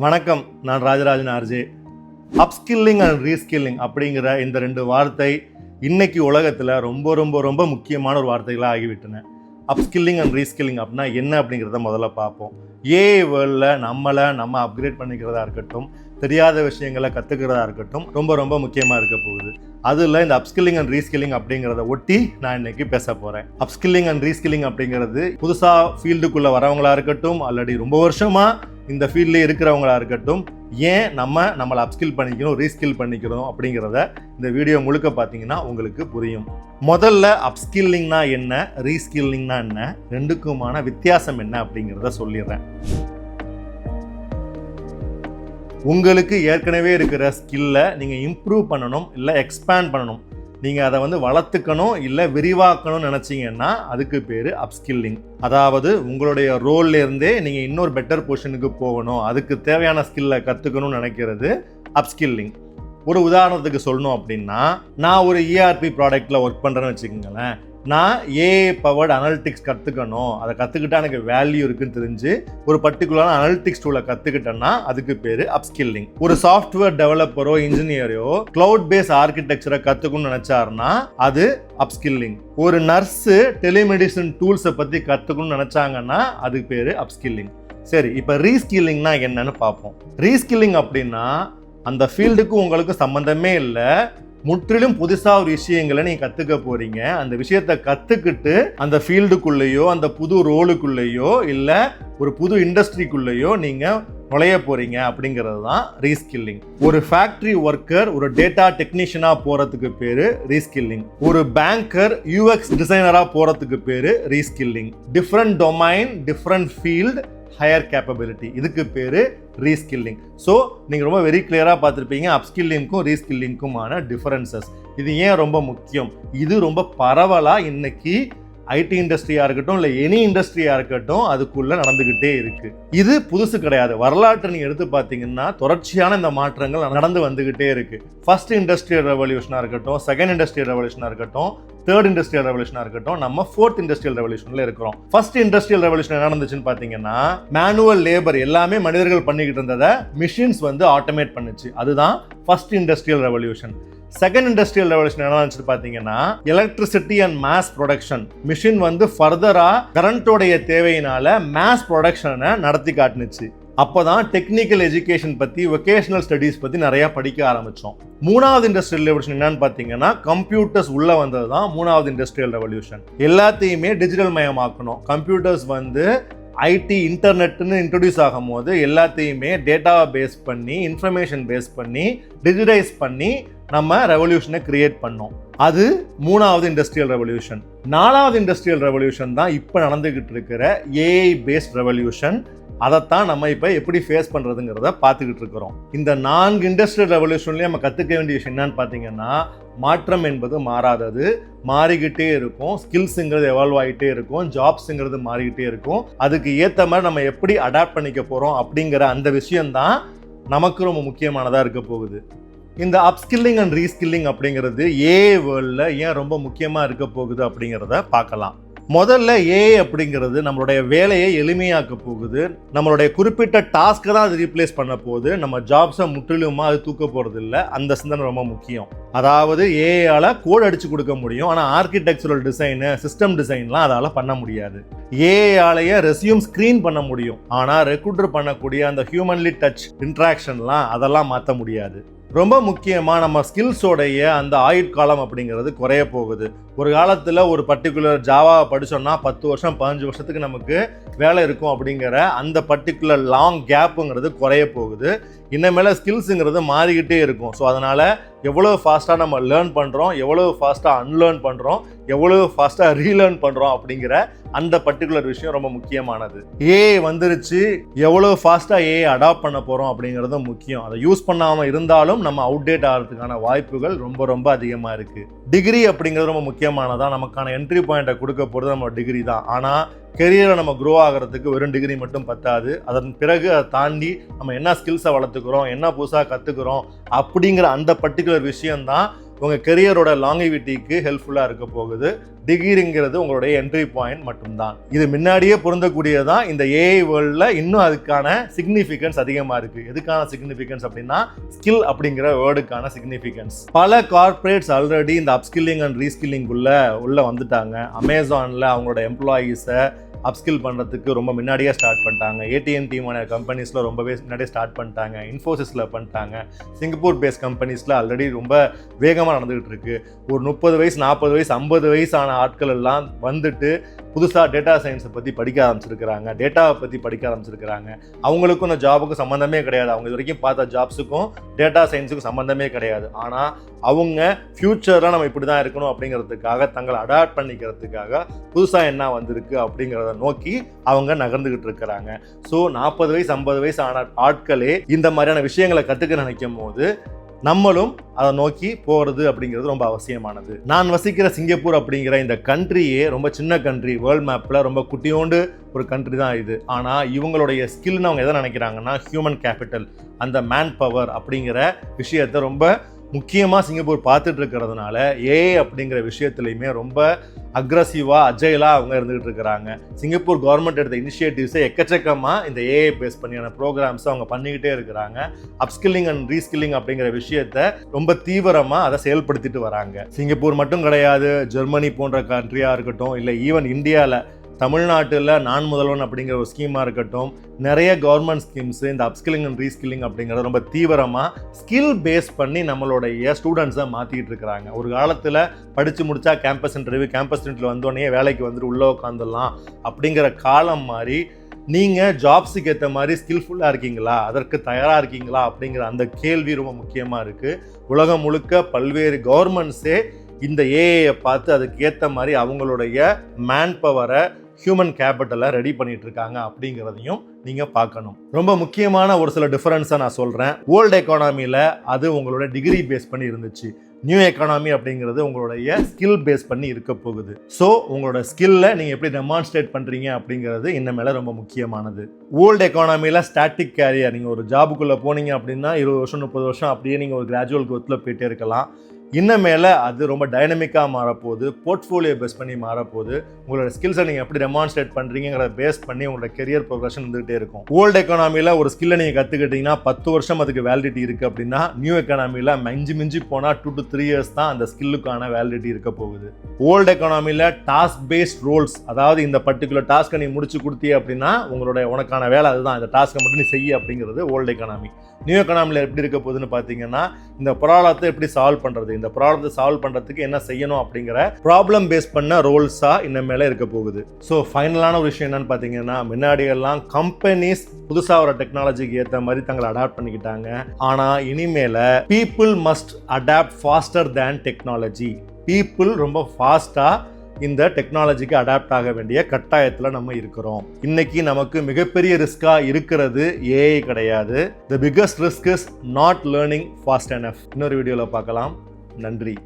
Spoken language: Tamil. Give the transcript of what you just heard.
வணக்கம், நான் Rajarajan RJ. Upskilling and reskilling அப்படிங்கிற இந்த ரெண்டு வார்த்தை இன்னைக்கு உலகத்தில் ரொம்ப ரொம்ப ரொம்ப முக்கியமான ஒரு வார்த்தைகளாக ஆகிவிட்டன. அப்ஸ்கில்லிங் அண்ட் ரீஸ்கில்லிங் அப்படின்னா என்ன அப்படிங்கிறத முதல்ல பார்ப்போம். ஏஐ வேர்ல்டில் நம்ம அப்கிரேட் பண்ணிக்கிறதா இருக்கட்டும், தெரியாத விஷயங்களை கற்றுக்கிறதா இருக்கட்டும், ரொம்ப ரொம்ப முக்கியமாக இருக்க போகுது. அதில் இந்த அப்ஸ்கில்லிங் அண்ட் ரீஸ்கில்லிங் அப்படிங்கிறத ஒட்டி நான் இன்னைக்கு பேச போகிறேன். அப்ஸ்கில்லிங் அண்ட் ரீஸ்கில்லிங் அப்படிங்கிறது புதுசாக ஃபீல்டுக்குள்ளே வரவங்களா இருக்கட்டும், ஆல்ரெடி ரொம்ப வருஷமாக இந்த ஃபீல்ட்லேயே இருக்கிறவங்களா இருக்கட்டும், ஏன் நம்மளை அப்ஸ்கில் பண்ணிக்கணும், ரீஸ்கில் பண்ணிக்கணும் அப்படிங்கிறத இந்த வீடியோ முழுக்க பார்த்தீங்கன்னா உங்களுக்கு புரியும். முதல்ல அப்ஸ்கில்லிங்னா என்ன, ரீஸ்கில்லிங்னா என்ன, ரெண்டுக்குமான வித்தியாசம் என்ன அப்படிங்கிறத சொல்லிடுறேன். உங்களுக்கு ஏற்கனவே இருக்கிற ஸ்கில்லை நீங்கள் இம்ப்ரூவ் பண்ணணும், இல்லை எக்ஸ்பேண்ட் பண்ணணும், நீங்கள் அதை வளர்த்துக்கணும் இல்லை விரிவாக்கணும்னு நினச்சிங்கன்னா அதுக்கு பேர் அப்ஸ்கில்லிங். அதாவது உங்களுடைய ரோல்லேருந்தே நீங்கள் இன்னொரு பெட்டர் பொசிஷனுக்கு போகணும், அதுக்கு தேவையான ஸ்கில்லை கற்றுக்கணும்னு நினைக்கிறது அப்ஸ்கில்லிங். ஒரு உதாரணத்துக்கு சொல்லணும் அப்படின்னா, நான் ஒரு இஆர்பி ப்ராடக்டில் ஒர்க் பண்ணுறேன்னு வச்சுக்கோங்களேன். நான் ஏஐ பவர்டு அனலிட்டிக்ஸ் கற்றுக்கணும், அதை கற்றுக்கிட்டா எனக்கு வேல்யூ இருக்குன்னு தெரிஞ்சு ஒரு பர்டிகுலரான அனலிட்டிக்ஸ் டூலை கற்றுக்கிட்டேன்னா அதுக்கு பேர் அப்ஸ்கில்லிங். ஒரு சாஃப்ட்வேர் டெவலப்பரோ இன்ஜினியரோ கிளவுட் பேஸ் ஆர்கிடெக்சரை கற்றுக்கணும்னு நினச்சாருன்னா அது அப்ஸ்கில்லிங். ஒரு நர்ஸு டெலிமெடிசின் டூல்ஸை பற்றி கற்றுக்கணும்னு நினச்சாங்கன்னா அதுக்கு பேர் அப்ஸ்கில்லிங். சரி, இப்போ ரீஸ்கில்லிங்னா என்னன்னு பார்ப்போம். ரீஸ்கில்லிங் அப்படின்னா அந்த ஃபீல்டுக்கு உங்களுக்கு சம்மந்தமே இல்லை, முற்றிலும் புதுசாக ஒரு விஷயங்களை நீங்கள் கற்றுக்க போகிறீங்க. அந்த விஷயத்தை கற்றுக்கிட்டு அந்த ஃபீல்டுக்குள்ளேயோ அந்த புது ரோலுக்குள்ளேயோ இல்லை ஒரு புது இண்டஸ்ட்ரிக்குள்ளேயோ நீங்கள் நுழைய போகிறீங்க அப்படிங்கிறது தான் ரீஸ்கில்லிங். ஒரு ஃபேக்ட்ரி ஒர்க்கர் ஒரு டேட்டா டெக்னீஷியனாக போகிறதுக்கு பேர் ரீஸ்கில்லிங். ஒரு பேங்கர் யூஎக்ஸ் டிசைனராக போகிறதுக்கு பேர் reskilling. Different domain, different field, higher capability, இதுக்கு பேர் ரீஸ்கில்லிங். ஸோ நீங்கள் ரொம்ப வெரி கிளியராக பார்த்துருப்பீங்க அப்ஸ்கில்லிங்க்கும் ரீஸ்கில்லிங்க்குமான டிஃபரன்சஸ். இது ஏன் ரொம்ப முக்கியம், இது ரொம்ப பரவலாக இன்னைக்கு ஐடி இண்டஸ்ட்ரியாக இருக்கட்டும் இல்லை எனி இண்டஸ்ட்ரியாக இருக்கட்டும் அதுக்குள்ளே நடந்துக்கிட்டே இருக்குது. இது புதுசு கிடையாது. வரலாற்றை நீங்கள் எடுத்து பார்த்தீங்கன்னா தொடர்ச்சியான இந்த மாற்றங்கள் நடந்து வந்துக்கிட்டே இருக்குது. ஃபர்ஸ்ட் இண்டஸ்ட்ரியல் ரெவல்யூஷனாக இருக்கட்டும், செகண்ட் இண்டஸ்ட்ரியல் ரெவல்யூஷனாக இருக்கட்டும், தேர்ட் இண்டஸ்ட்ரியல் ரெவல்யூஷனாக இருக்கட்டும், நம்ம ஃபோர்த் இண்டஸ்ட்ரியல் ரெவல்யூஷனில் இருக்கிறோம். ஃபர்ஸ்ட் இண்டஸ்ட்ரியல் ரெவல்யூஷன் என்ன நடந்துச்சுன்னு பார்த்தீங்கன்னா, மேனுவல் லேபர் எல்லாமே மனிதர்கள் பண்ணிக்கிட்டு இருந்ததை மிஷின்ஸ் ஆட்டோமேட் பண்ணுச்சு. அதுதான் first industrial revolution. Second industrial revolution என்ன நடந்துச்சு பார்த்தீங்கன்னா, electricity and mass production. Machine ஃபர்தரா கரண்டோடைய தேவையினால மாஸ் ப்ரொடக்ஷனை நடத்தி காட்டுனுச்சு. அப்போதான் டெக்னிக்கல் எஜுகேஷன் பற்றி, வொகேஷனல் ஸ்டடீஸ் பற்றி நிறைய படிக்க ஆரம்பித்தோம். மூணாவது இண்டஸ்ட்ரியல் ரெவல்யூஷன் என்னன்னு பார்த்தீங்கன்னா, கம்ப்யூட்டர்ஸ் உள்ள வந்தது தான் மூணாவது இண்டஸ்ட்ரியல் ரெவல்யூஷன். எல்லாத்தையுமே டிஜிட்டல் மயமாக்கணும். கம்ப்யூட்டர்ஸ் ஐடி இன்டர்நெட்னு இன்ட்ரடியூஸ் ஆகும் போது எல்லாத்தையுமே டேட்டாவை பேஸ் பண்ணி, இன்ஃபர்மேஷன் பேஸ் பண்ணி, டிஜிட்டைஸ் பண்ணி நம்ம ரெவல்யூஷனை கிரியேட் பண்ணோம். அது மூணாவது இண்டஸ்ட்ரியல் ரெவல்யூஷன். நாலாவது இண்டஸ்ட்ரியல் ரெவல்யூஷன் தான் இப்போ நடந்துகிட்டு இருக்கிற ஏஐ பேஸ்ட் ரெவல்யூஷன். அதைத்தான் நம்ம இப்போ எப்படி ஃபேஸ் பண்ணுறதுங்கிறத பார்த்துக்கிட்டு இருக்கிறோம். இந்த 4 இண்டஸ்ட்ரியல் ரெவல்யூஷன்லேயும் நம்ம கற்றுக்க வேண்டிய விஷயம் என்னன்னு பார்த்தீங்கன்னா, மாற்றம் என்பது மாறாதது, மாறிக்கிட்டே இருக்கும். ஸ்கில்ஸுங்கிறது எவால்வ் ஆகிட்டே இருக்கும், ஜாப்ஸுங்கிறது மாறிக்கிட்டே இருக்கும். அதுக்கு ஏற்ற மாதிரி நம்ம எப்படி அடாப்ட் பண்ணிக்க போகிறோம் அப்படிங்கிற அந்த விஷயம்தான் நமக்கு ரொம்ப முக்கியமானதாக இருக்க போகுது. இந்த அப்ஸ்கில்லிங் அண்ட் ரீஸ்கில்லிங் அப்படிங்கிறது ஏஐ வேர்ல்டில் ஏன் ரொம்ப முக்கியமாக இருக்க போகுது அப்படிங்கிறத பார்க்கலாம். முதல்ல ஏஐ அப்படிங்கிறது நம்மளுடைய வேலையை எளிமையாக்க போகுது. நம்மளுடைய குறிப்பிட்ட டாஸ்க்கை தான் அது ரீப்ளேஸ் பண்ண போகுது. நம்ம ஜாப்ஸை முற்றிலுமா அது தூக்க போகிறது இல்லை. அந்த சிந்தனை ரொம்ப முக்கியம். அதாவது ஏஐயால் கோட் அடிச்சு கொடுக்க முடியும், ஆனால் ஆர்கிடெக்சரல் டிசைனு, சிஸ்டம் டிசைன்லாம் அதால் பண்ண முடியாது. ஏஐயாலேயே ரெஸ்யூம் ஸ்க்ரீன் பண்ண முடியும், ஆனால் ரெக்ரூட்டர் பண்ணக்கூடிய அந்த ஹியூமன்லி டச் இன்ட்ராக்ஷன்லாம் அதெல்லாம் மாற்ற முடியாது. ரொம்ப முக்கியமாக நம்ம ஸ்கில்ஸோடைய அந்த ஆயுட்காலம் அப்படிங்கிறது குறைய போகுது. ஒரு காலத்தில் ஒரு பர்டிகுலர் ஜாவாவை படித்தோம்னா 10 வருஷம் 15 வருஷத்துக்கு நமக்கு வேலை இருக்கும் அப்படிங்கிற அந்த பர்டிகுலர் லாங் கேப்புங்கிறது குறைய போகுது. இன்னமேல ஸ்கில்ஸுங்கிறது மாறிக்கிட்டே இருக்கும். ஸோ அதனால் எவ்வளோ ஃபாஸ்ட்டாக நம்ம லேர்ன் பண்ணுறோம், எவ்வளோ ஃபாஸ்ட்டாக அன்லேர்ன் பண்ணுறோம், எவ்வளோ ஃபாஸ்ட்டாக ரீலேர்ன் பண்ணுறோம் அப்படிங்கிற அந்த பர்டிகுலர் விஷயம் ரொம்ப முக்கியமானது. ஏஐ வந்துருச்சு, எவ்வளோ ஃபாஸ்ட்டாக ஏஐ அடாப்ட் பண்ண போகிறோம் அப்படிங்கிறது முக்கியம். அதை யூஸ் பண்ணாமல் இருந்தாலும் நம்ம அவுடேட் ஆகிறதுக்கான வாய்ப்புகள் ரொம்ப ரொம்ப அதிகமாக இருக்குது. டிகிரி அப்படிங்கிறது ரொம்ப முக்கியமானதான். நமக்கான என்ட்ரி பாயிண்ட்டை கொடுக்க போகிறது நம்ம டிகிரி தான். ஆனால் கெரியரை நம்ம க்ரோ ஆகிறதுக்கு வெறும் டிகிரி மட்டும் பத்தாது. அதன் பிறகு அதை தாண்டி நம்ம என்ன ஸ்கில்ஸை வளர்த்துக்கிறோம், என்ன புதுசாக கற்றுக்குறோம் அப்படிங்கிற அந்த பர்டிகுலர் விஷயம்தான் உங்கள் கெரியரோட லாங்கிவிட்டிக்கு ஹெல்ப்ஃபுல்லாக இருக்க போகுது. டிகிரிங்கிறது உங்களுடைய என்ட்ரி பாயிண்ட் மட்டும்தான். இது முன்னாடியே பொருந்தக்கூடியதான். இந்த ஏஐ வேர்ல்டில் இன்னும் அதுக்கான சிக்னிஃபிகன்ஸ் அதிகமாக இருக்குது. எதுக்கான சிக்னிஃபிகன்ஸ் அப்படின்னா ஸ்கில் அப்படிங்கிற வேர்டுக்கான சிக்னிஃபிகன்ஸ். பல கார்ப்பரேட்ஸ் ஆல்ரெடி இந்த அப்ஸ்கில்லிங் அண்ட் ரீஸ்கில்லிங்குள்ளே வந்துட்டாங்க. அமேசானில் அவங்களோட எம்ப்ளாயீஸை அப்ஸ்கில் பண்ணுறதுக்கு ரொம்ப முன்னாடியே ஸ்டார்ட் பண்ணிட்டாங்க. AT&T மாதிரி கம்பெனிஸில் ரொம்பவே முன்னாடியே ஸ்டார்ட் பண்ணிட்டாங்க. இன்ஃபோசிஸில் பண்ணிட்டாங்க. சிங்கப்பூர் பேஸ்ட் கம்பெனிஸில் ஆல்ரெடி ரொம்ப வேகமாக நடந்துகிட்டு இருக்கு. ஒரு 30 வயசு 40 வயசு 50 வயசான ஆட்கள் எல்லாம் வந்துட்டு புதுசாக டேட்டா சயின்ஸை பற்றி படிக்க ஆரம்பிச்சிருக்கிறாங்க. டேட்டாவை பற்றி படிக்க ஆரம்பிச்சிருக்கிறாங்க. அவங்களுக்கும் இந்த ஜாபுக்கும் சம்மந்தமே கிடையாது. அவங்க இது வரைக்கும் பார்த்த ஜாப்ஸுக்கும் டேட்டா சயின்ஸுக்கும் சம்மந்தமே கிடையாது. ஆனால் அவங்க ஃப்யூச்சரில் நம்ம இப்படி தான் இருக்கணும் அப்படிங்கிறதுக்காக தங்களை அடாப்ட் பண்ணிக்கிறதுக்காக புதுசாக என்ன வந்திருக்கு அப்படிங்கிறத நோக்கி அவங்க நகர்ந்துகிட்டு இருக்கிறாங்க. ஸோ 40 வயசு 50 வயசு ஆன ஆட்களே இந்த மாதிரியான விஷயங்களை கற்றுக்க நினைக்கும் போது நம்மளும் அதை நோக்கி போகிறது அப்படிங்கிறது ரொம்ப அவசியமானது. நான் வசிக்கிற சிங்கப்பூர் அப்படிங்கிற இந்த கண்ட்ரியே ரொம்ப சின்ன கண்ட்ரி. வேர்ல்ட் மேப்பில் ரொம்ப குட்டியோண்டு ஒரு கண்ட்ரி தான் இது. ஆனால் இவங்களுடைய ஸ்கில்னு அவங்க எதை நினைக்கிறாங்கன்னா ஹியூமன் கேபிட்டல், அந்த மேன் பவர் அப்படிங்கிற விஷயத்தை ரொம்ப முக்கியமாக சிங்கப்பூர் பார்த்துட்டு இருக்கிறதுனால ஏஐ அப்படிங்கிற விஷயத்துலையுமே ரொம்ப அக்ரஸிவாக அஜைலாக அவங்க இருந்துகிட்டு இருக்கிறாங்க. சிங்கப்பூர் கவர்மெண்ட் எடுத்த இனிஷியேட்டிவ்ஸை எக்கச்சக்கமாக இந்த ஏஐ பேஸ் பண்ணியான ப்ரோக்ராம்ஸை அவங்க பண்ணிக்கிட்டே இருக்கிறாங்க. அப்ஸ்கில்லிங் அண்ட் ரீஸ்கில்லிங் அப்படிங்கிற விஷயத்தை ரொம்ப தீவிரமாக அதை செயல்படுத்திட்டு வராங்க. சிங்கப்பூர் மட்டும் கிடையாது, ஜெர்மனி போன்ற கண்ட்ரியாக இருக்கட்டும், இல்லை ஈவன் இந்தியாவில் தமிழ்நாட்டில் நான் முதல்வன் அப்படிங்கிற ஒரு ஸ்கீமாக இருக்கட்டும், நிறைய கவர்மெண்ட் ஸ்கீம்ஸு இந்த அப்ஸ்கில்லிங் அண்ட் ரீஸ்கில்லிங் அப்படிங்கிறத ரொம்ப தீவிரமாக ஸ்கில் பேஸ் பண்ணி நம்மளுடைய ஸ்டூடெண்ட்ஸை மாற்றிக்கிட்டு இருக்கிறாங்க. ஒரு காலத்தில் படித்து முடித்தா கேம்பஸ் இன்டர்வியூ வந்தோடனே வேலைக்கு வந்துட்டு உள்ளே உட்காந்துடலாம் அப்படிங்கிற காலம் மாதிரி நீங்கள் ஜாப்ஸுக்கு ஏற்ற மாதிரி ஸ்கில்ஃபுல்லாக இருக்கீங்களா, அதற்கு தயாராக இருக்கீங்களா அப்படிங்கிற அந்த கேள்வி ரொம்ப முக்கியமாக இருக்குது. உலகம் முழுக்க பல்வேறு கவர்மெண்ட்ஸே இந்த ஏஐயை பார்த்து அதுக்கு ஏற்ற மாதிரி அவங்களுடைய மேன் பவரை, ஹியூமன் கேபிட்டலை ரெடி பண்ணிட்டு இருக்காங்க அப்படிங்கிறதையும் நீங்கள் பார்க்கணும். ரொம்ப முக்கியமான ஒரு சில டிஃபரன்ஸை நான் சொல்கிறேன். ஓல்டு எக்கானமியில் அது உங்களோட டிகிரி பேஸ் பண்ணி இருந்துச்சு. நியூ எக்கானமி அப்படிங்கிறது உங்களுடைய ஸ்கில் பேஸ் பண்ணி இருக்க போகுது. ஸோ உங்களோட ஸ்கில்லை நீங்கள் எப்படி டெமான்ஸ்ட்ரேட் பண்ணுறீங்க அப்படிங்கிறது இன்னமேல ரொம்ப முக்கியமானது. ஓல்டு எக்கானமியில் ஸ்டாட்டிக் கேரியர், நீங்கள் ஒரு ஜாபுக்குள்ளே போனீங்க அப்படின்னா 20 வருஷம் 30 வருஷம் அப்படியே நீங்கள் ஒரு கிராஜுவல் க்ரோத்தில் போயிட்டே இருக்கலாம். இன்னமேல அது ரொம்ப டைனமிக்காக மாறப்போகுது, போர்ட்ஃபோலியோ பேஸ் பண்ணி மாறப்போகுது. உங்களோட ஸ்கில்ஸை நீங்கள் எப்படி டெமான்ஸ்ட்ரேட் பண்ணுறீங்கிறத பேஸ் பண்ணி உங்களோட கெரியர் ப்ரோக்ரஷன் இருந்துகிட்டே இருக்கும். ஓல்டு எக்கானமியில் ஒரு ஸ்கில்லை நீங்கள் கற்றுக்கிட்டீங்கன்னா 10 வருஷம் அதுக்கு வேலிடிட்டி இருக்குது அப்படின்னா, நியூ எக்கானமியில் மிஞ்சி போனால் 2 to 3 years தான் அந்த ஸ்கில்லுக்கான வேலிடிட்டி இருக்க போகுது. ஓல்டு எக்கானமியில் டாஸ்க் பேஸ்ட் ரோல்ஸ், அதாவது இந்த பர்டிகுலர் டாஸ்க்கை நீ முடிச்சு கொடுத்தீ அப்படின்னா உனக்கான வேலை அதுதான், இந்த டாஸ்க்கை மட்டும் நீ செய்ய அப்படிங்கிறது ஓல்டு எக்கானமி. நியூ எக்கானமியில் எப்படி இருக்க போகுதுன்னு பார்த்தீங்கன்னா, இந்த ப்ராப்ளத்தை எப்படி சால்வ் பண்ணுறது, இந்த ப்ராப்ளத்தை சால்வ் பண்ணுறதுக்கு என்ன செய்யணும் அப்படிங்கிற ப்ராப்ளம் பேஸ் பண்ண ரோல்ஸாக இன்னமேல இருக்க போகுது. ஸோ ஃபைனலான ஒரு விஷயம் என்னன்னு பார்த்தீங்கன்னா, முன்னாடியெல்லாம் கம்பெனிஸ் புதுசாக ஒரு டெக்னாலஜிக்கு ஏற்ற மாதிரி தங்களை அடாப்ட் பண்ணிக்கிட்டாங்க. ஆனால் இனிமேல people must adapt faster than technology. People ரொம்ப ஃபாஸ்ட்டாக இந்த டெக்னாலஜிக்கு அடாப்ட் ஆக வேண்டிய கட்டாயத்தில் நம்ம இருக்கிறோம். இன்னைக்கு நமக்கு மிகப்பெரிய ரிஸ்காக இருக்கிறது ஏஐ கிடையாது. The biggest risk is not learning fast enough. இன்னொரு வீடியோவில் பார்க்கலாம். நன்றி.